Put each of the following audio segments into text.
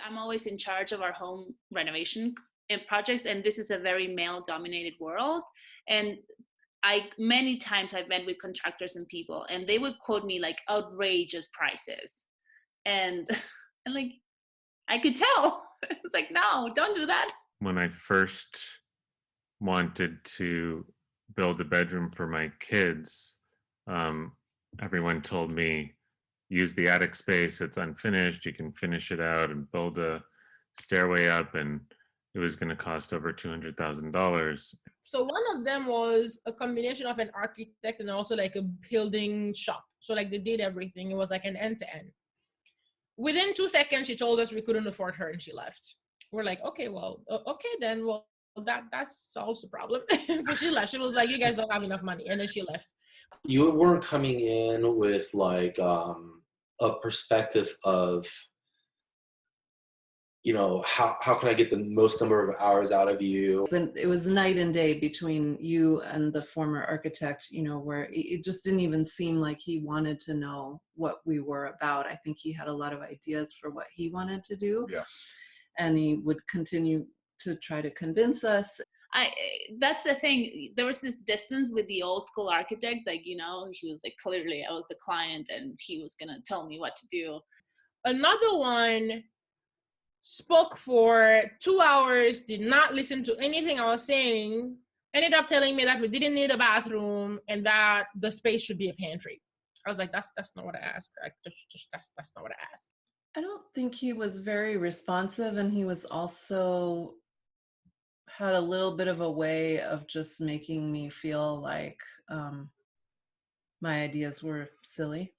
I'm always in charge of our home renovation projects, and this is a very male-dominated world. And many times I've met with contractors and people, and they would quote me like outrageous prices, and and like I could tell. I was like, no, don't do that. When I first wanted to build a bedroom for my kids, um, everyone told me use the attic space. It's unfinished. You can finish it out and build a stairway up, and it was going to cost over $200,000. So one of them was a combination of an architect and also like a building shop. So like they did everything. It was like an end to end. Within 2 seconds, she told us we couldn't afford her and she left. We're like, okay, well, okay then. Well, that solves the problem. So she left. She was like, you guys don't have enough money. And then she left. You weren't coming in with like a perspective of, how can I get the most number of hours out of you? It was night and day between you and the former architect, where it just didn't even seem like he wanted to know what we were about. I think he had a lot of ideas for what he wanted to do. Yeah. And he would continue to try to convince us. That's the thing. There was this distance with the old school architect, he was like, clearly I was the client and he was gonna tell me what to do. Another one spoke for 2 hours, did not listen to anything I was saying, ended up telling me that we didn't need a bathroom and that the space should be a pantry. I was like, that's not what I asked. That's not what I asked. I don't think he was very responsive, and he was also had a little bit of a way of just making me feel like my ideas were silly.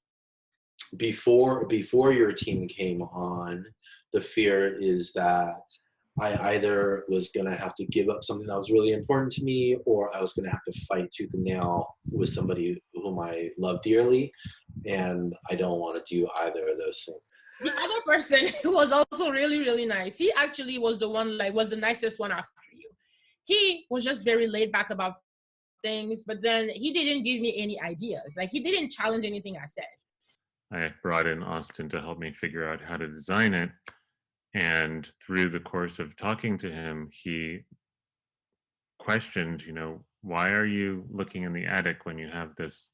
Before your team came on, the fear is that I either was going to have to give up something that was really important to me, or I was going to have to fight tooth and nail with somebody whom I love dearly, and I don't want to do either of those things. The other person who was also really, really nice, he actually was the one, was the nicest one after you. He was just very laid back about things, but then he didn't give me any ideas. Like, he didn't challenge anything I said. I brought in Austin to help me figure out how to design it. And through the course of talking to him, he questioned, why are you looking in the attic when you have this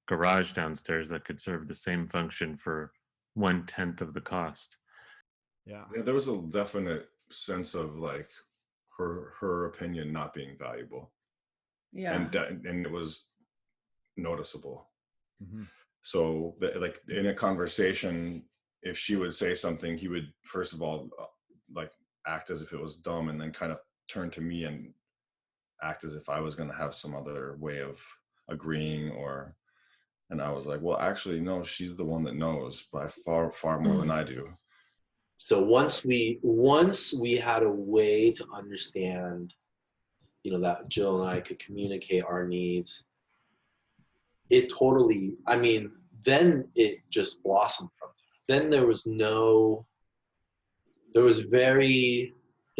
garage downstairs that could serve the same function for 1/10 of the cost? Yeah, there was a definite sense of like her opinion not being valuable. Yeah. And it was noticeable. Mm-hmm. So like in a conversation, if she would say something, he would first of all like act as if it was dumb, and then kind of turn to me and act as if I was going to have some other way of agreeing, and I was like, well, actually, no, she's the one that knows by far more than I do. So once we had a way to understand, that Jill and I could communicate our needs, it totally, then it just blossomed from there. Then it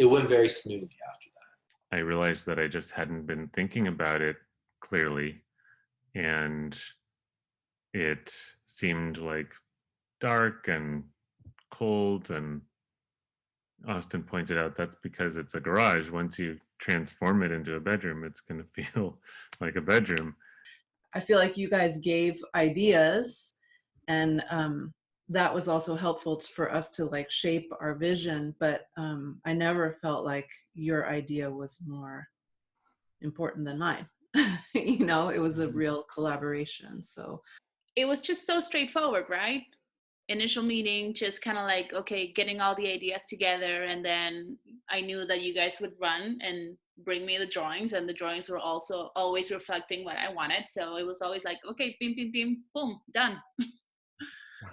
went very smoothly after that. I realized that I just hadn't been thinking about it clearly, and it seemed like dark and cold, and Austin pointed out that's because it's a garage. Once you transform it into a bedroom, it's going to feel like a bedroom. I feel like you guys gave ideas, and that was also helpful for us to like shape our vision, but I never felt like your idea was more important than mine. It was a real collaboration. So it was just so straightforward, right? Initial meeting, just kind of like, okay, getting all the ideas together, and then I knew that you guys would run and bring me the drawings, and the drawings were also always reflecting what I wanted. So it was always like, okay, bim, bim, bim, boom, done.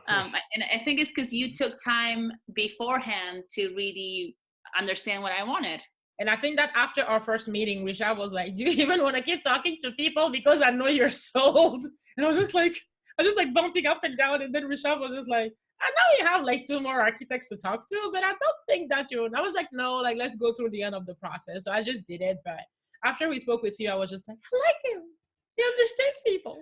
And I think it's because you took time beforehand to really understand what I wanted. And I think that after our first meeting, Risha was like, do you even want to keep talking to people? Because I know you're sold. And I was just like bouncing up and down. And then Risha was just like, I know you have like 2 more architects to talk to, but I don't think that you. And I was like, no, like, let's go through the end of the process. So I just did it. But after we spoke with you, I was just like, I like him. He understands people.